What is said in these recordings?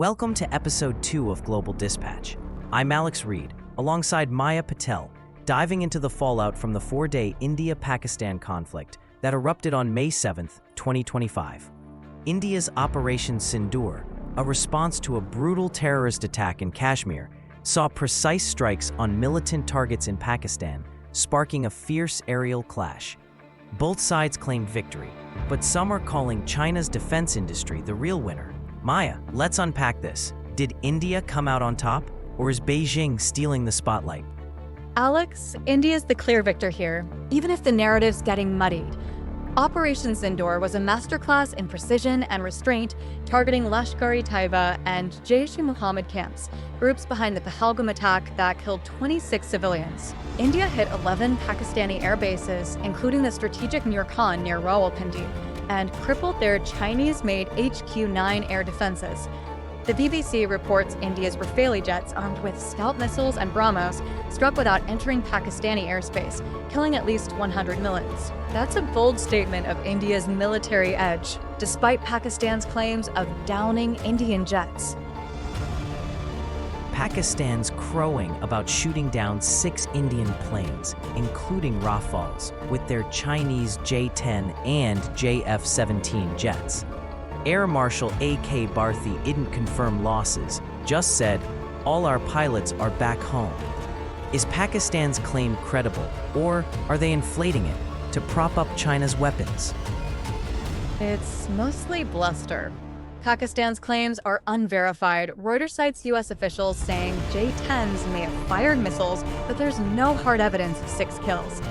Welcome to Episode 2 of Global Dispatch. I'm Alex Reed, alongside Maya Patel, diving into the fallout from the 4-day India-Pakistan conflict that erupted on May 7, 2025. India's Operation Sindoor, a response to a brutal terrorist attack in Kashmir, saw precise strikes on militant targets in Pakistan, sparking a fierce aerial clash. Both sides claimed victory, but some are calling China's defense industry the real winner. Maya, let's unpack this. Did India come out on top, or is Beijing stealing the spotlight? Alex, India's the clear victor here, even if the narrative's getting muddied. Operation Sindoor was a masterclass in precision and restraint, targeting Lashkar-e-Taiba and Jaish-e-Mohammed camps, groups behind the Pahalgam attack that killed 26 civilians. India hit 11 Pakistani air bases, including the strategic Nur Khan near Rawalpindi, and crippled their Chinese-made HQ-9 air defenses. The BBC reports India's Rafale jets armed with Scout missiles and BrahMos struck without entering Pakistani airspace, killing at least 100 militants. That's a bold statement of India's military edge, despite Pakistan's claims of downing Indian jets. Pakistan's crowing about shooting down 6 Indian planes, including Rafales, with their Chinese J-10 and JF-17 jets. Air Marshal A.K. Barthi didn't confirm losses, just said, "All our pilots are back home." Is Pakistan's claim credible, or are they inflating it to prop up China's weapons? It's mostly bluster. Pakistan's claims are unverified. Reuters cites U.S. officials saying J-10s may have fired missiles, but there's no hard evidence of 6 kills.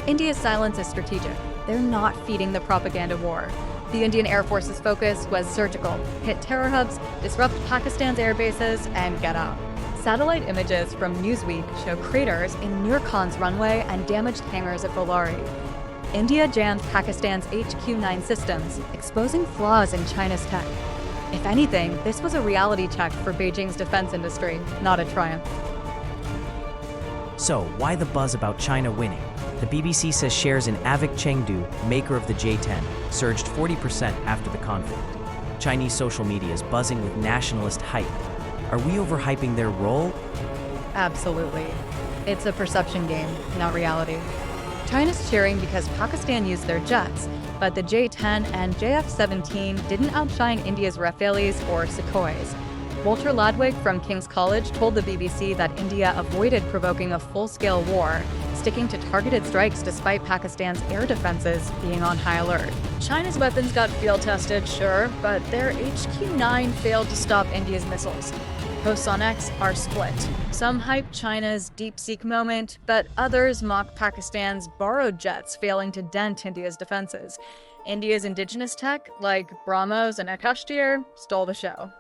India's silence is strategic. They're not feeding the propaganda war. The Indian Air Force's focus was surgical: hit terror hubs, disrupt Pakistan's air bases, and get out. Satellite images from Newsweek show craters in Nur Khan's runway and damaged hangars at Bellary. India jammed Pakistan's HQ-9 systems, exposing flaws in China's tech. If anything, this was a reality check for Beijing's defense industry, not a triumph. So, why the buzz about China winning? The BBC says shares in Avik Chengdu, maker of the J-10, surged 40% after the conflict. Chinese social media is buzzing with nationalist hype. Are we overhyping their role? Absolutely. It's a perception game, not reality. China's cheering because Pakistan used their jets, but the J-10 and JF-17 didn't outshine India's Rafales or Sukhois. Walter Ladwig from King's College told the BBC that India avoided provoking a full-scale war, sticking to targeted strikes despite Pakistan's air defenses being on high alert. China's weapons got field-tested, sure, but their HQ-9 failed to stop India's missiles. Posts on X are split. Some hype China's DeepSeek moment, but others mock Pakistan's borrowed jets failing to dent India's defenses. India's indigenous tech, like BrahMos and Akashteer, stole the show.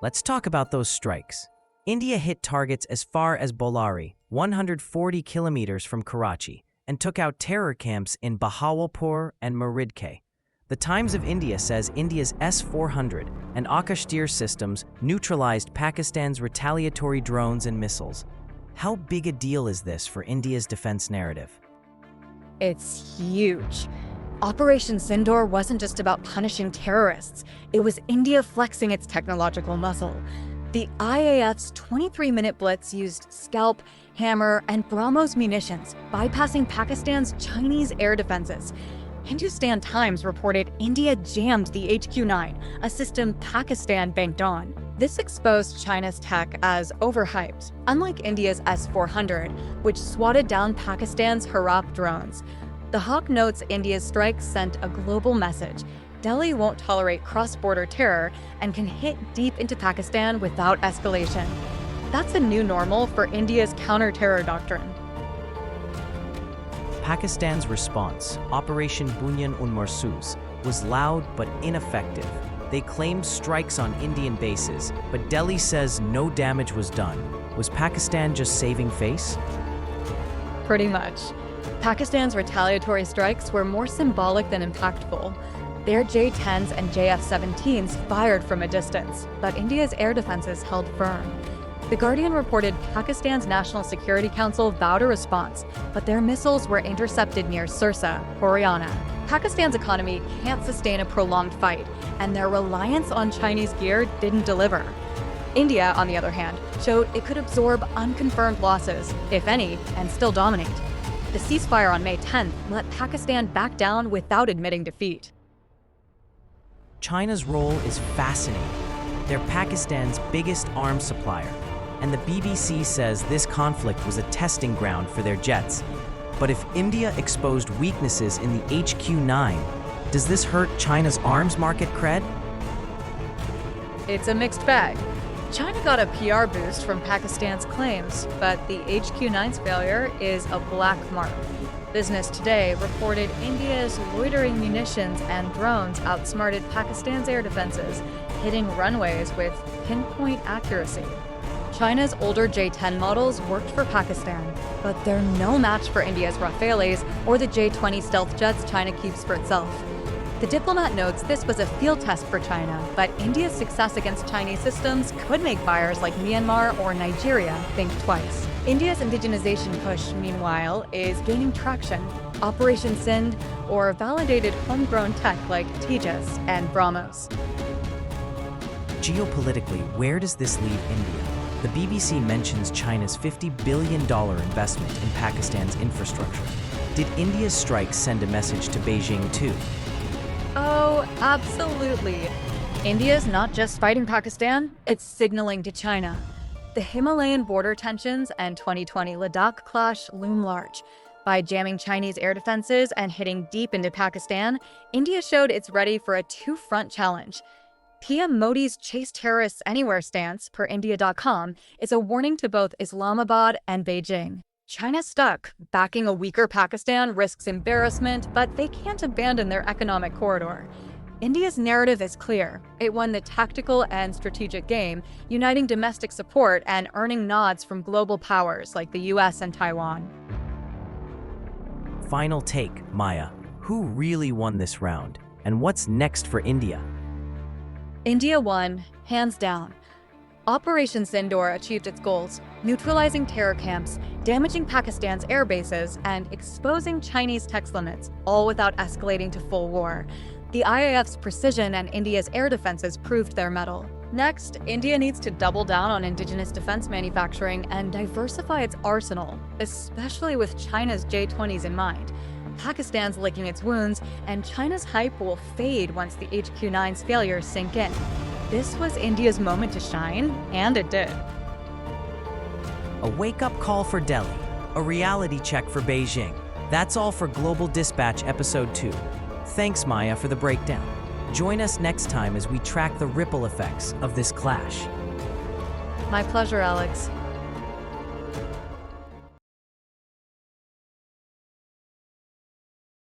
Let's talk about those strikes. India hit targets as far as Bellary, 140 kilometers from Karachi, and took out terror camps in Bahawalpur and Muridke. The Times of India says India's S-400 and Akashteer systems neutralized Pakistan's retaliatory drones and missiles. How big a deal is this for India's defense narrative? It's huge. Operation Sindoor wasn't just about punishing terrorists. It was India flexing its technological muscle. The IAF's 23-minute blitz used Scalp, Hammer, and BrahMos munitions, bypassing Pakistan's Chinese air defenses. Hindustan Times reported India jammed the HQ-9, a system Pakistan banked on. This exposed China's tech as overhyped, unlike India's S-400, which swatted down Pakistan's Harap drones. The Hawk notes India's strikes sent a global message. Delhi won't tolerate cross-border terror and can hit deep into Pakistan without escalation. That's a new normal for India's counter-terror doctrine. Pakistan's response, Operation Bunyan-ul-Marsus, was loud but ineffective. They claimed strikes on Indian bases, but Delhi says no damage was done. Was Pakistan just saving face? Pretty much. Pakistan's retaliatory strikes were more symbolic than impactful. Their J-10s and JF-17s fired from a distance, but India's air defenses held firm. The Guardian reported Pakistan's National Security Council vowed a response, but their missiles were intercepted near Sirsa, Haryana. Pakistan's economy can't sustain a prolonged fight, and their reliance on Chinese gear didn't deliver. India, on the other hand, showed it could absorb unconfirmed losses, if any, and still dominate. The ceasefire on May 10th let Pakistan back down without admitting defeat. China's role is fascinating. They're Pakistan's biggest arms supplier, and the BBC says this conflict was a testing ground for their jets. But if India exposed weaknesses in the HQ-9, does this hurt China's arms market cred? It's a mixed bag. China got a PR boost from Pakistan's claims, but the HQ-9's failure is a black mark. Business Today reported India's loitering munitions and drones outsmarted Pakistan's air defenses, hitting runways with pinpoint accuracy. China's older J-10 models worked for Pakistan, but they're no match for India's Rafales or the J-20 stealth jets China keeps for itself. The diplomat notes this was a field test for China, but India's success against Chinese systems could make buyers like Myanmar or Nigeria think twice. India's indigenization push, meanwhile, is gaining traction. Operation Sind, or validated homegrown tech like Tejas and BrahMos. Geopolitically, where does this leave India? The BBC mentions China's $50 billion investment in Pakistan's infrastructure. Did India's strike send a message to Beijing too? Oh, absolutely. India's not just fighting Pakistan, it's signaling to China. The Himalayan border tensions and 2020 Ladakh clash loom large. By jamming Chinese air defenses and hitting deep into Pakistan, India showed it's ready for a two-front challenge. PM Modi's Chase Terrorists Anywhere stance, per India.com, is a warning to both Islamabad and Beijing. China's stuck. Backing a weaker Pakistan risks embarrassment, but they can't abandon their economic corridor. India's narrative is clear. It won the tactical and strategic game, uniting domestic support and earning nods from global powers like the US and Taiwan. Final take, Maya. Who really won this round? And what's next for India? India won, hands down. Operation Sindoor achieved its goals, neutralizing terror camps, damaging Pakistan's air bases, and exposing Chinese text limits, all without escalating to full war. The IAF's precision and India's air defenses proved their mettle. Next, India needs to double down on indigenous defense manufacturing and diversify its arsenal, especially with China's J-20s in mind. Pakistan's licking its wounds, and China's hype will fade once the HQ-9's failures sink in. This was India's moment to shine, and it did. A wake-up call for Delhi, a reality check for Beijing. That's all for Global Dispatch Episode 2. Thanks, Maya, for the breakdown. Join us next time as we track the ripple effects of this clash. My pleasure, Alex.